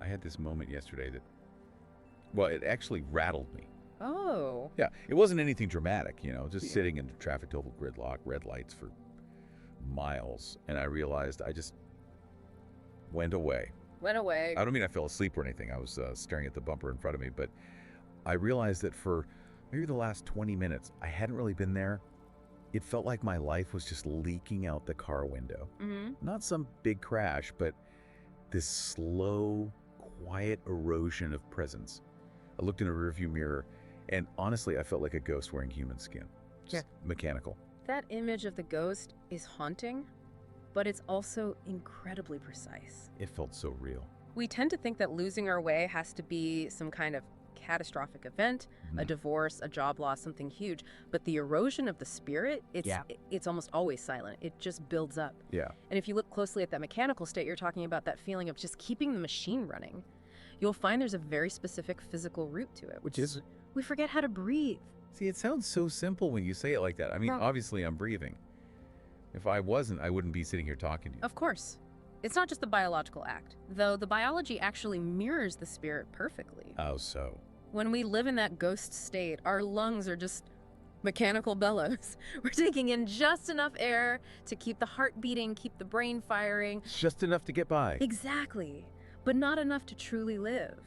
I had this moment yesterday that, well, it actually rattled me. Oh. Yeah, it wasn't anything dramatic, just Yeah. sitting in the traffic total gridlock, red lights for miles, and I realized I just went away. Went away. I don't mean I fell asleep or anything. I was staring at the bumper in front of me, but I realized that for maybe the last 20 minutes, I hadn't really been there. It felt like my life was just leaking out the car window. Mm-hmm. Not some big crash, but this slow, quiet erosion of presence. I looked in a rearview mirror, and honestly, I felt like a ghost wearing human skin. Just mechanical. That image of the ghost is haunting, but it's also incredibly precise. It felt so real. We tend to think that losing our way has to be some kind of catastrophic event, a divorce, a job loss, something huge. But the erosion of the spirit, it's almost always silent. It just builds up. Yeah. And if you look closely at that mechanical state, you're talking about that feeling of just keeping the machine running. You'll find there's a very specific physical root to it, which is we forget how to breathe. See, it sounds so simple when you say it like that. I mean, obviously I'm breathing. If I wasn't, I wouldn't be sitting here talking to you. Of course. It's not just the biological act, though the biology actually mirrors the spirit perfectly. Oh, so. When we live in that ghost state, our lungs are just mechanical bellows. We're taking in just enough air to keep the heart beating, keep the brain firing. It's just enough to get by. Exactly, but not enough to truly live.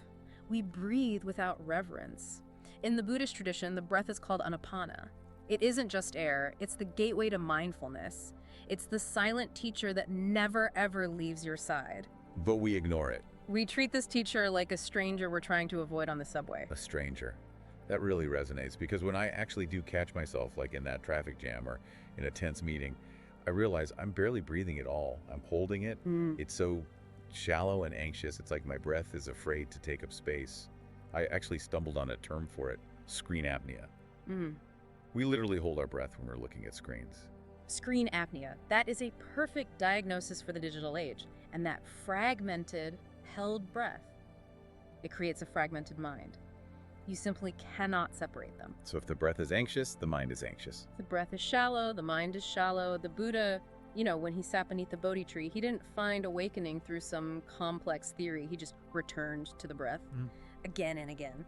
We breathe without reverence. In the Buddhist tradition, the breath is called anapana. It isn't just air, it's the gateway to mindfulness. It's the silent teacher that never ever leaves your side. But we ignore it. We treat this teacher like a stranger we're trying to avoid on the subway. A stranger. That really resonates, because when I actually do catch myself, like in that traffic jam or in a tense meeting, I realize I'm barely breathing at all. I'm holding it. It's so shallow and anxious. It's like my breath is afraid to take up space. I actually stumbled on a term for it, screen apnea. We literally hold our breath when we're looking at screens. Screen apnea. That is a perfect diagnosis for the digital age. And that fragmented, held breath, it creates a fragmented mind. You simply cannot separate them. So if the breath is anxious, the mind is anxious. The breath is shallow, the mind is shallow. The Buddha, when he sat beneath the Bodhi tree, he didn't find awakening through some complex theory. He just returned to the breath again and again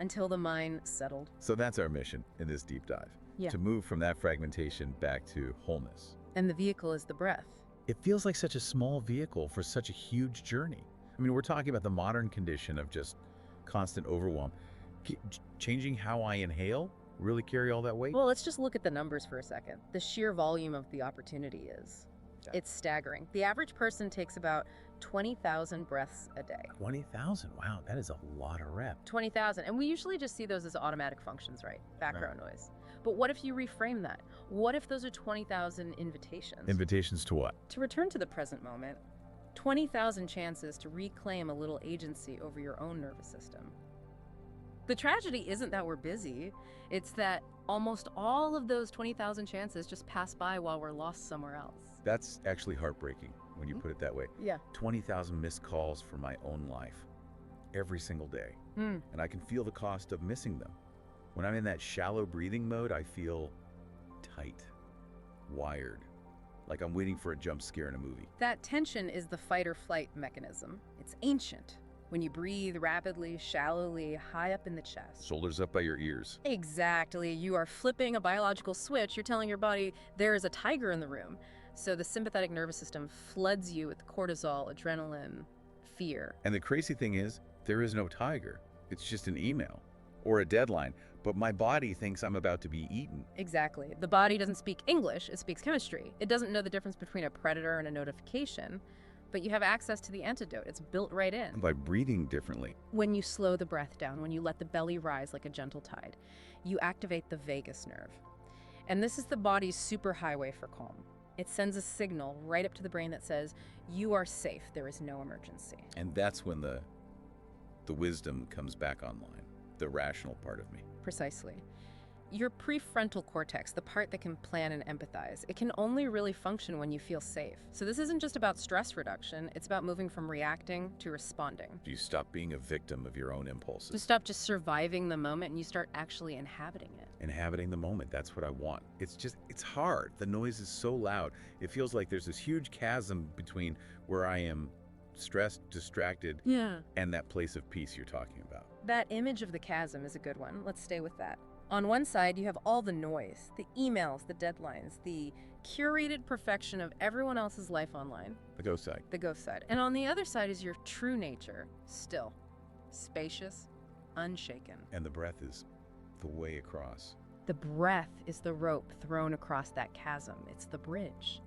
until the mind settled. So that's our mission in this deep dive, to move from that fragmentation back to wholeness. And the vehicle is the breath. It feels like such a small vehicle for such a huge journey. I mean, we're talking about the modern condition of just constant overwhelm. Changing how I inhale really carry all that weight? Well, let's just look at the numbers for a second. The sheer volume of the opportunity it's staggering. The average person takes about 20,000 breaths a day. 20,000? Wow, that is a lot of reps. 20,000. And we usually just see those as automatic functions, right? Background noise. But what if you reframe that? What if those are 20,000 invitations? Invitations to what? To return to the present moment. 20,000 chances to reclaim a little agency over your own nervous system. The tragedy isn't that we're busy, it's that almost all of those 20,000 chances just pass by while we're lost somewhere else. That's actually heartbreaking when you put it that way. Yeah. 20,000 missed calls for my own life every single day. And I can feel the cost of missing them. When I'm in that shallow breathing mode, I feel tight, wired, like I'm waiting for a jump scare in a movie. That tension is the fight or flight mechanism. It's ancient. When you breathe rapidly, shallowly, high up in the chest. Shoulders up by your ears. Exactly. You are flipping a biological switch. You're telling your body there is a tiger in the room. So the sympathetic nervous system floods you with cortisol, adrenaline, fear. And the crazy thing is, there is no tiger. It's just an email or a deadline. But my body thinks I'm about to be eaten. Exactly. The body doesn't speak English, it speaks chemistry. It doesn't know the difference between a predator and a notification. But you have access to the antidote. It's built right in. By breathing differently. When you slow the breath down, when you let the belly rise like a gentle tide, you activate the vagus nerve. And this is the body's superhighway for calm. It sends a signal right up to the brain that says, you are safe, there is no emergency. And that's when the wisdom comes back online, the rational part of me. Precisely. Your prefrontal cortex, the part that can plan and empathize, it can only really function when you feel safe. So this isn't just about stress reduction, it's about moving from reacting to responding. You stop being a victim of your own impulses. You stop just surviving the moment and you start actually inhabiting it. Inhabiting the moment, that's what I want. It's hard. The noise is so loud. It feels like there's this huge chasm between where I am stressed, distracted, Yeah. and that place of peace you're talking about. That image of the chasm is a good one. Let's stay with that. On one side, you have all the noise, the emails, the deadlines, the curated perfection of everyone else's life online. The ghost side. The ghost side. And on the other side is your true nature, still, spacious, unshaken. And the breath is the way across. The breath is the rope thrown across that chasm. It's the bridge.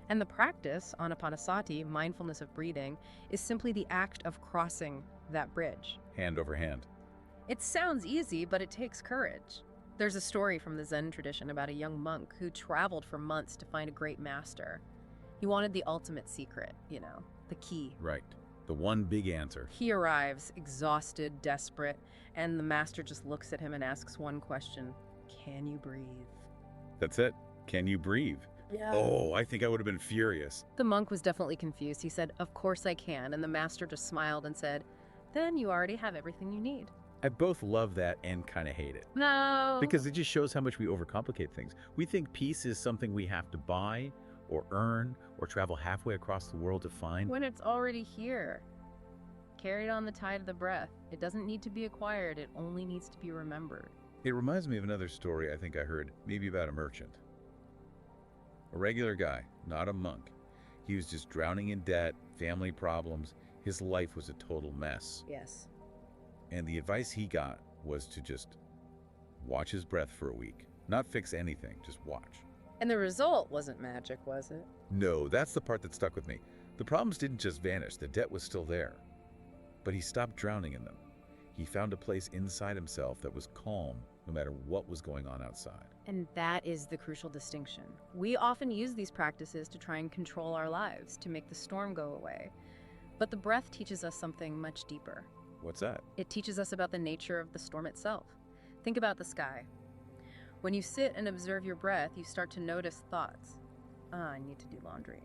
And the practice, anapanasati, mindfulness of breathing, is simply the act of crossing that bridge. Hand over hand. It sounds easy, but it takes courage. There's a story from the Zen tradition about a young monk who traveled for months to find a great master. He wanted the ultimate secret, the key. Right. The one big answer. He arrives, exhausted, desperate, and the master just looks at him and asks one question: can you breathe? That's it. Can you breathe? Yeah. Oh, I think I would have been furious. The monk was definitely confused. He said, "Of course I can." And the master just smiled and said, "Then you already have everything you need." I both love that and kind of hate it. No. Because it just shows how much we overcomplicate things. We think peace is something we have to buy or earn or travel halfway across the world to find. When it's already here, carried on the tide of the breath. It doesn't need to be acquired. It only needs to be remembered. It reminds me of another story I think I heard, maybe about a merchant. A regular guy, not a monk. He was just drowning in debt, family problems. His life was a total mess. Yes. And the advice he got was to just watch his breath for a week. Not fix anything, just watch. And the result wasn't magic, was it? No, that's the part that stuck with me. The problems didn't just vanish, the debt was still there. But he stopped drowning in them. He found a place inside himself that was calm, no matter what was going on outside. And that is the crucial distinction. We often use these practices to try and control our lives, to make the storm go away. But the breath teaches us something much deeper. What's that? It teaches us about the nature of the storm itself. Think about the sky. When you sit and observe your breath, you start to notice thoughts. I need to do laundry.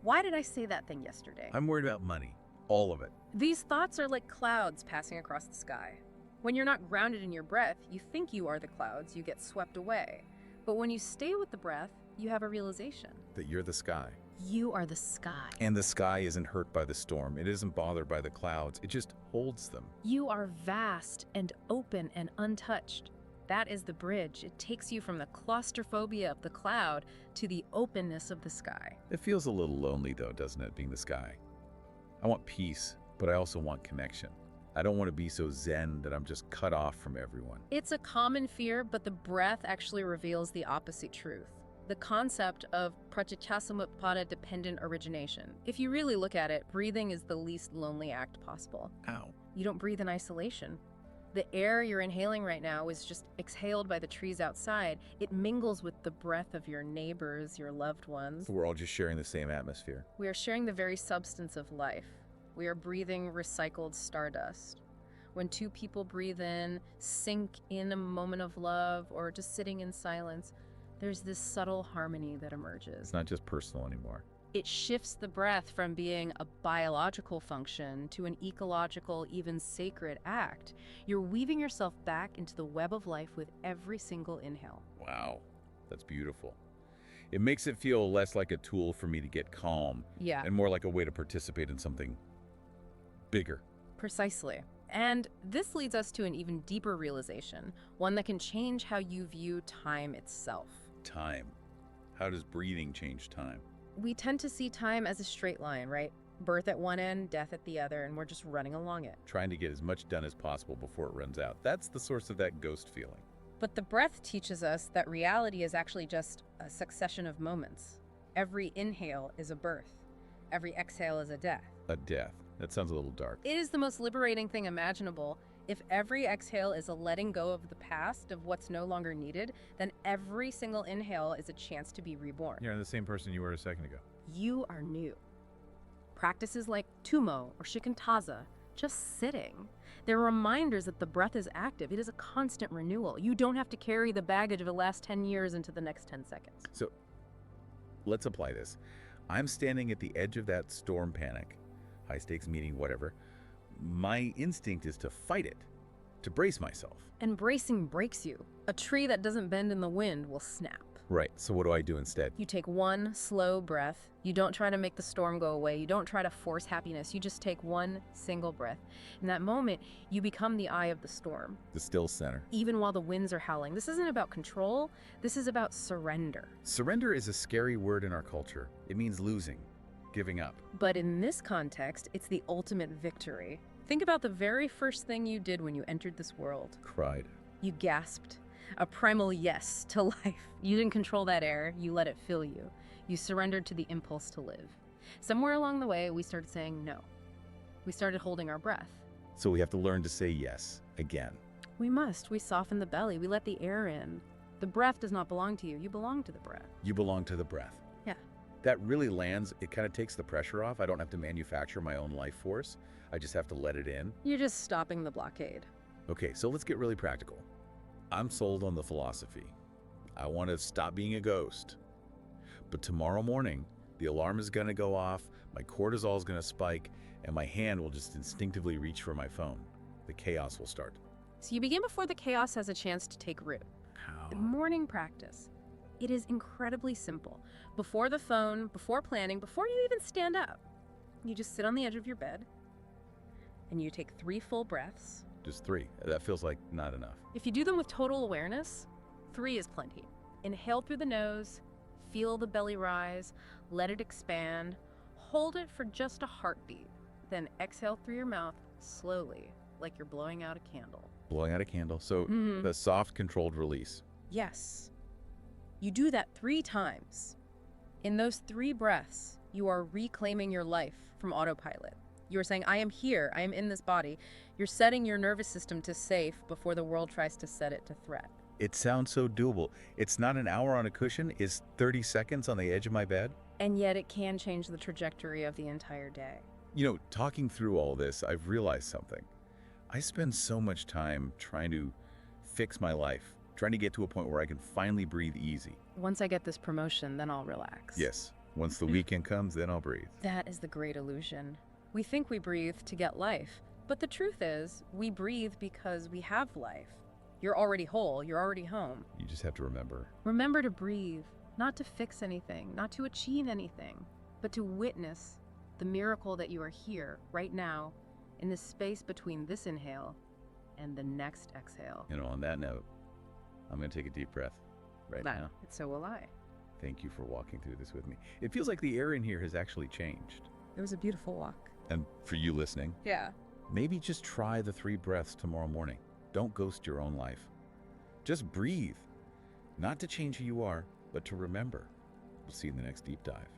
Why did I say that thing yesterday? I'm worried about money. All of it. These thoughts are like clouds passing across the sky. When you're not grounded in your breath, you think you are the clouds, you get swept away. But when you stay with the breath, you have a realization. That you're the sky. You are the sky. And the sky isn't hurt by the storm. It isn't bothered by the clouds. It just holds them. You are vast and open and untouched. That is the bridge. It takes you from the claustrophobia of the cloud to the openness of the sky. It feels a little lonely though, doesn't it, being the sky? I want peace, but I also want connection. I don't want to be so zen that I'm just cut off from everyone. It's a common fear, but the breath actually reveals the opposite truth. The concept of pratityasamutpada dependent origination. If you really look at it, breathing is the least lonely act possible. Ow. You don't breathe in isolation. The air you're inhaling right now is just exhaled by the trees outside. It mingles with the breath of your neighbors, your loved ones. So we're all just sharing the same atmosphere. We are sharing the very substance of life. We are breathing recycled stardust. When two people breathe in, sink in a moment of love, or just sitting in silence, there's this subtle harmony that emerges. It's not just personal anymore. It shifts the breath from being a biological function to an ecological, even sacred act. You're weaving yourself back into the web of life with every single inhale. Wow, that's beautiful. It makes it feel less like a tool for me to get calm Yeah, and more like a way to participate in something bigger. precisely. And this leads us to an even deeper realization, one that can change how you view time itself. Time. How does breathing change time? We tend to see time as a straight line, right? Birth at one end, death at the other, and we're just running along it. Trying to get as much done as possible before it runs out. That's the source of that ghost feeling. But the breath teaches us that reality is actually just a succession of moments. Every inhale is a birth. Every exhale is a death. A death. That sounds a little dark. It is the most liberating thing imaginable. If every exhale is a letting go of the past, of what's no longer needed, then every single inhale is a chance to be reborn. You're the same person you were a second ago. You are new. Practices like Tumo or Shikantaza, just sitting, they're reminders that the breath is active. It is a constant renewal. You don't have to carry the baggage of the last 10 years into the next 10 seconds. So let's apply this. I'm standing at the edge of that storm panic, high stakes meeting, whatever. My instinct is to fight it, to brace myself. And bracing breaks you. A tree that doesn't bend in the wind will snap. Right, so what do I do instead? You take one slow breath. You don't try to make the storm go away. You don't try to force happiness. You just take one single breath. In that moment, you become the eye of the storm, The still center. even while the winds are howling. This isn't about control. This is about surrender. Surrender is a scary word in our culture. It means losing, giving up. But in this context, it's the ultimate victory. Think about the very first thing you did when you entered this world. Cried. You gasped. A primal yes to life. You didn't control that air. You let it fill you. You surrendered to the impulse to live. Somewhere along the way, we started saying no. We started holding our breath. So we have to learn to say yes, again. We must. We soften the belly. We let the air in. The breath does not belong to you. You belong to the breath. You belong to the breath. Yeah. That really lands, it kind of takes the pressure off. I don't have to manufacture my own life force. I just have to let it in. You're just stopping the blockade. Okay, so let's get really practical. I'm sold on the philosophy. I want to stop being a ghost. But tomorrow morning, the alarm is going to go off, my cortisol is going to spike, and my hand will just instinctively reach for my phone. The chaos will start. So you begin before the chaos has a chance to take root. How? The morning practice. It is incredibly simple. Before the phone, before planning, before you even stand up, you just sit on the edge of your bed and you take 3 full breaths. Just 3. That feels like not enough. If you do them with total awareness, 3 is plenty. Inhale through the nose, feel the belly rise, let it expand, hold it for just a heartbeat, then exhale through your mouth slowly, like you're blowing out a candle. Blowing out a candle. So the soft, controlled release. Yes. You do that 3 times. In those 3 breaths, you are reclaiming your life from autopilot. You are saying, I am here, I am in this body. You're setting your nervous system to safe before the world tries to set it to threat. It sounds so doable. It's not an hour on a cushion, it's 30 seconds on the edge of my bed. And yet it can change the trajectory of the entire day. You know, talking through all this, I've realized something. I spend so much time trying to fix my life, trying to get to a point where I can finally breathe easy. Once I get this promotion, then I'll relax. Yes, once the weekend comes, then I'll breathe. That is the great illusion. We think we breathe to get life, but the truth is, we breathe because we have life. You're already whole, you're already home. You just have to remember. Remember to breathe, not to fix anything, not to achieve anything, but to witness the miracle that you are here, right now, in the space between this inhale and the next exhale. You know, on that note, I'm going to take a deep breath right now. So will I. Thank you for walking through this with me. It feels like the air in here has actually changed. It was a beautiful walk. And for you listening, Yeah. maybe just try the 3 breaths tomorrow morning. Don't ghost your own life. Just breathe. Not to change who you are, but to remember. We'll see you in the next deep dive.